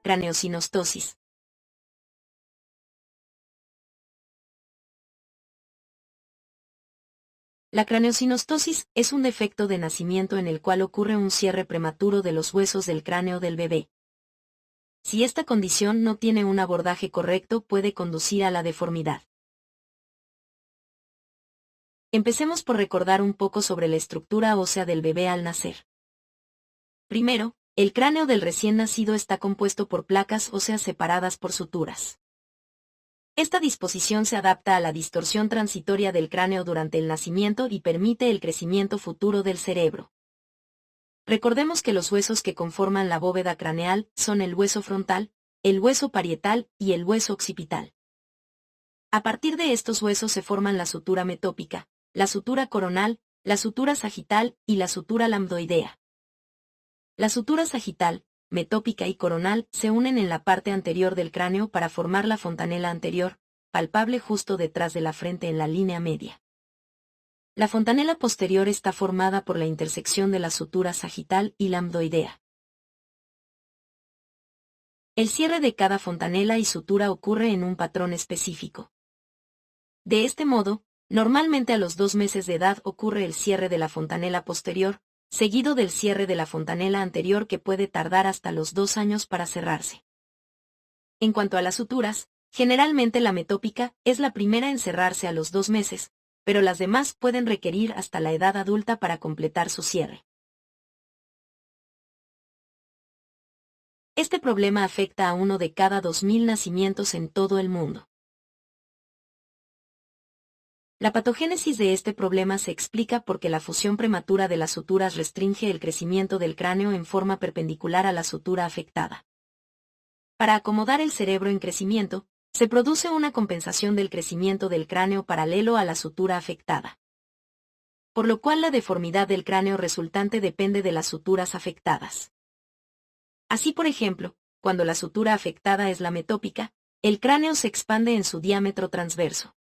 Craneosinostosis. La craneosinostosis es un defecto de nacimiento en el cual ocurre un cierre prematuro de los huesos del cráneo del bebé. Si esta condición no tiene un abordaje correcto, puede conducir a la deformidad. Empecemos por recordar un poco sobre la estructura ósea del bebé al nacer. Primero, el cráneo del recién nacido está compuesto por placas óseas separadas por suturas. Esta disposición se adapta a la distorsión transitoria del cráneo durante el nacimiento y permite el crecimiento futuro del cerebro. Recordemos que los huesos que conforman la bóveda craneal son el hueso frontal, el hueso parietal y el hueso occipital. A partir de estos huesos se forman la sutura metópica, la sutura coronal, la sutura sagital y la sutura lambdoidea. La sutura sagital, metópica y coronal se unen en la parte anterior del cráneo para formar la fontanela anterior, palpable justo detrás de la frente en la línea media. La fontanela posterior está formada por la intersección de la sutura sagital y lambdoidea. El cierre de cada fontanela y sutura ocurre en un patrón específico. De este modo, normalmente a los 2 meses de edad ocurre el cierre de la fontanela posterior, seguido del cierre de la fontanela anterior que puede tardar hasta los 2 años para cerrarse. En cuanto a las suturas, generalmente la metópica es la primera en cerrarse a los 2 meses, pero las demás pueden requerir hasta la edad adulta para completar su cierre. Este problema afecta a 1 de cada 2.000 nacimientos en todo el mundo. La patogénesis de este problema se explica porque la fusión prematura de las suturas restringe el crecimiento del cráneo en forma perpendicular a la sutura afectada. Para acomodar el cerebro en crecimiento, se produce una compensación del crecimiento del cráneo paralelo a la sutura afectada. Por lo cual la deformidad del cráneo resultante depende de las suturas afectadas. Así, por ejemplo, cuando la sutura afectada es la metópica, el cráneo se expande en su diámetro transverso.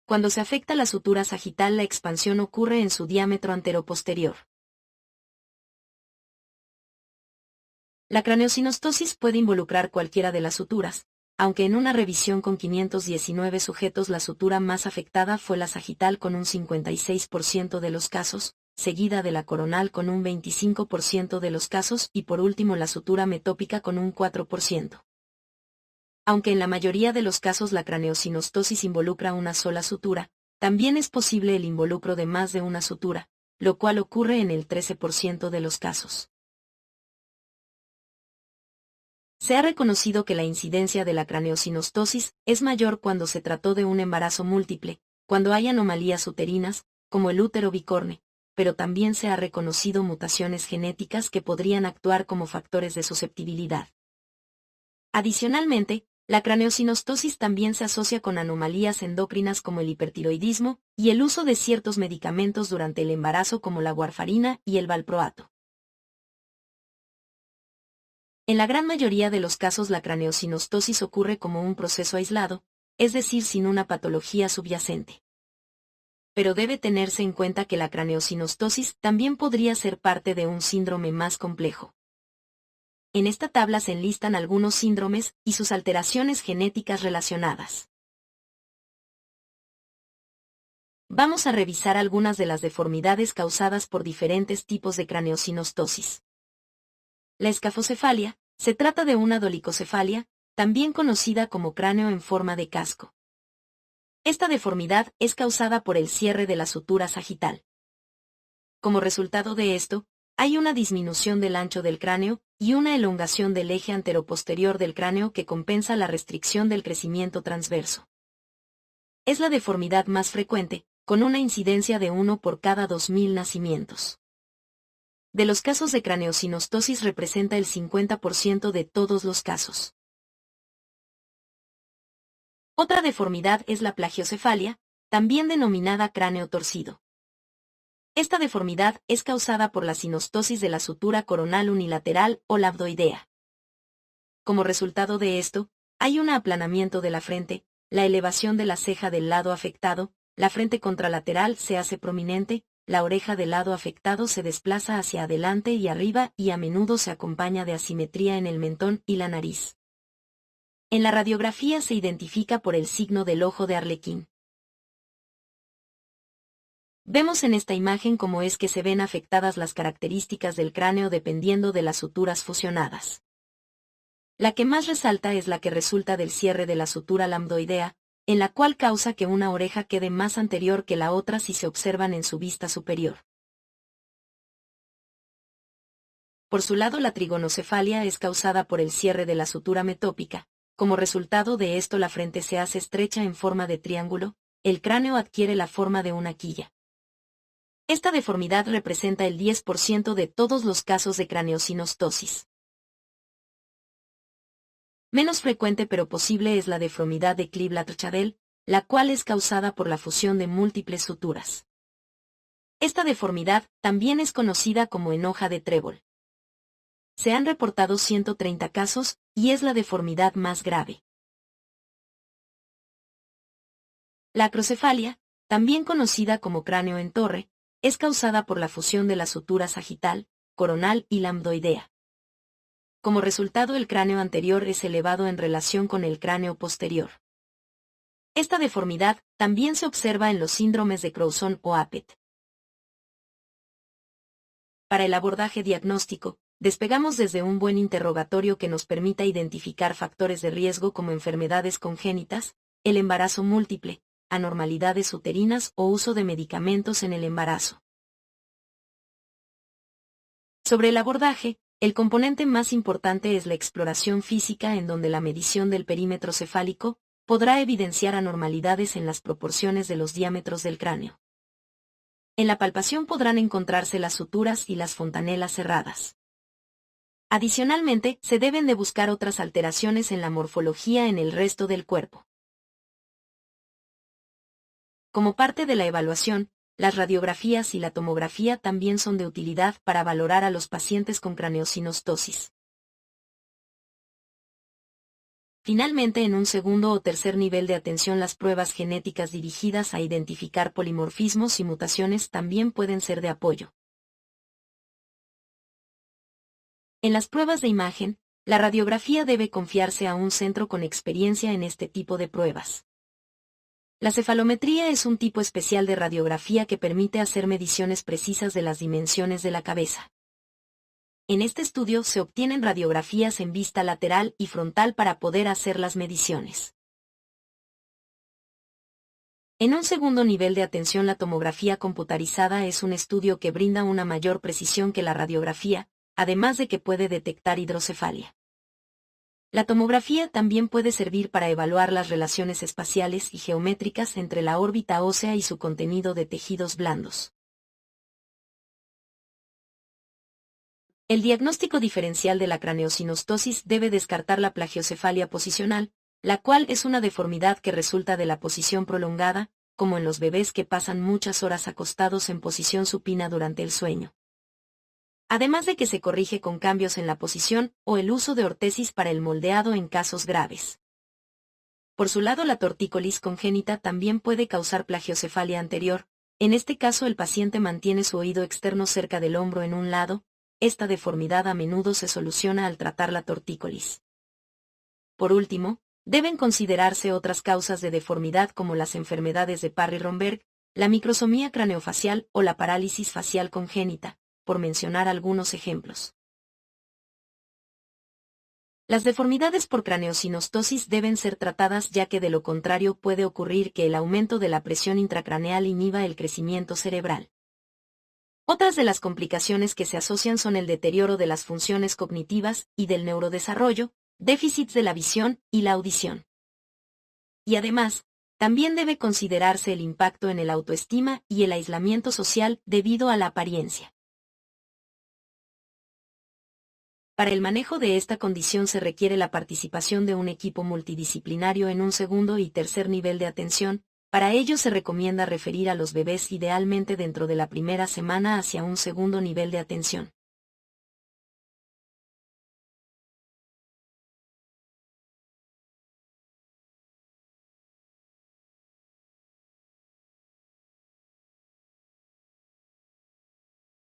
Cuando se afecta la sutura sagital, la expansión ocurre en su diámetro anteroposterior. La craneosinostosis puede involucrar cualquiera de las suturas, aunque en una revisión con 519 sujetos la sutura más afectada fue la sagital con un 56% de los casos, seguida de la coronal con un 25% de los casos y por último la sutura metópica con un 4%. Aunque en la mayoría de los casos la craneosinostosis involucra una sola sutura, también es posible el involucro de más de una sutura, lo cual ocurre en el 13% de los casos. Se ha reconocido que la incidencia de la craneosinostosis es mayor cuando se trató de un embarazo múltiple, cuando hay anomalías uterinas, como el útero bicorne, pero también se ha reconocido mutaciones genéticas que podrían actuar como factores de susceptibilidad. Adicionalmente, la craneosinostosis también se asocia con anomalías endocrinas como el hipertiroidismo y el uso de ciertos medicamentos durante el embarazo como la warfarina y el valproato. En la gran mayoría de los casos la craneosinostosis ocurre como un proceso aislado, es decir, sin una patología subyacente. Pero debe tenerse en cuenta que la craneosinostosis también podría ser parte de un síndrome más complejo. En esta tabla se enlistan algunos síndromes y sus alteraciones genéticas relacionadas. Vamos a revisar algunas de las deformidades causadas por diferentes tipos de craneosinostosis. La escafocefalia, se trata de una dolicocefalia, también conocida como cráneo en forma de casco. Esta deformidad es causada por el cierre de la sutura sagital. Como resultado de esto, hay una disminución del ancho del cráneo y una elongación del eje anteroposterior del cráneo que compensa la restricción del crecimiento transverso. Es la deformidad más frecuente, con una incidencia de 1 por cada 2.000 nacimientos. De los casos de craneosinostosis representa el 50% de todos los casos. Otra deformidad es la plagiocefalia, también denominada cráneo torcido. Esta deformidad es causada por la sinostosis de la sutura coronal unilateral o lambdoidea. Como resultado de esto, hay un aplanamiento de la frente, la elevación de la ceja del lado afectado, la frente contralateral se hace prominente, la oreja del lado afectado se desplaza hacia adelante y arriba y a menudo se acompaña de asimetría en el mentón y la nariz. En la radiografía se identifica por el signo del ojo de arlequín. Vemos en esta imagen cómo es que se ven afectadas las características del cráneo dependiendo de las suturas fusionadas. La que más resalta es la que resulta del cierre de la sutura lambdoidea, en la cual causa que una oreja quede más anterior que la otra si se observan en su vista superior. Por su lado, la trigonocefalia es causada por el cierre de la sutura metópica. Como resultado de esto, la frente se hace estrecha en forma de triángulo, el cráneo adquiere la forma de una quilla. Esta deformidad representa el 10% de todos los casos de craneosinostosis. Menos frecuente pero posible es la deformidad de Kleeblatt-Chadel, la cual es causada por la fusión de múltiples suturas. Esta deformidad también es conocida como en hoja de trébol. Se han reportado 130 casos, y es la deformidad más grave. La acrocefalia, también conocida como cráneo en torre, es causada por la fusión de la sutura sagital, coronal y lambdoidea. Como resultado, el cráneo anterior es elevado en relación con el cráneo posterior. Esta deformidad también se observa en los síndromes de Crouzon o Apert. Para el abordaje diagnóstico, despegamos desde un buen interrogatorio que nos permita identificar factores de riesgo como enfermedades congénitas, el embarazo múltiple, anormalidades uterinas o uso de medicamentos en el embarazo. Sobre el abordaje, el componente más importante es la exploración física, en donde la medición del perímetro cefálico podrá evidenciar anormalidades en las proporciones de los diámetros del cráneo. En la palpación podrán encontrarse las suturas y las fontanelas cerradas. Adicionalmente, se deben de buscar otras alteraciones en la morfología en el resto del cuerpo. Como parte de la evaluación, las radiografías y la tomografía también son de utilidad para valorar a los pacientes con craneosinostosis. Finalmente, en un segundo o tercer nivel de atención, las pruebas genéticas dirigidas a identificar polimorfismos y mutaciones también pueden ser de apoyo. En las pruebas de imagen, la radiografía debe confiarse a un centro con experiencia en este tipo de pruebas. La cefalometría es un tipo especial de radiografía que permite hacer mediciones precisas de las dimensiones de la cabeza. En este estudio se obtienen radiografías en vista lateral y frontal para poder hacer las mediciones. En un segundo nivel de atención, la tomografía computarizada es un estudio que brinda una mayor precisión que la radiografía, además de que puede detectar hidrocefalia. La tomografía también puede servir para evaluar las relaciones espaciales y geométricas entre la órbita ósea y su contenido de tejidos blandos. El diagnóstico diferencial de la craneosinostosis debe descartar la plagiocefalia posicional, la cual es una deformidad que resulta de la posición prolongada, como en los bebés que pasan muchas horas acostados en posición supina durante el sueño. Además de que se corrige con cambios en la posición o el uso de ortesis para el moldeado en casos graves. Por su lado, la tortícolis congénita también puede causar plagiocefalia anterior. En este caso, el paciente mantiene su oído externo cerca del hombro en un lado. Esta deformidad a menudo se soluciona al tratar la tortícolis. Por último, deben considerarse otras causas de deformidad como las enfermedades de Parry-Romberg, la microsomía craneofacial o la parálisis facial congénita, por mencionar algunos ejemplos. Las deformidades por craneosinostosis deben ser tratadas, ya que de lo contrario puede ocurrir que el aumento de la presión intracraneal inhiba el crecimiento cerebral. Otras de las complicaciones que se asocian son el deterioro de las funciones cognitivas y del neurodesarrollo, déficits de la visión y la audición. Y además, también debe considerarse el impacto en el autoestima y el aislamiento social debido a la apariencia. Para el manejo de esta condición se requiere la participación de un equipo multidisciplinario en un segundo y tercer nivel de atención. Para ello se recomienda referir a los bebés idealmente dentro de la primera semana hacia un segundo nivel de atención.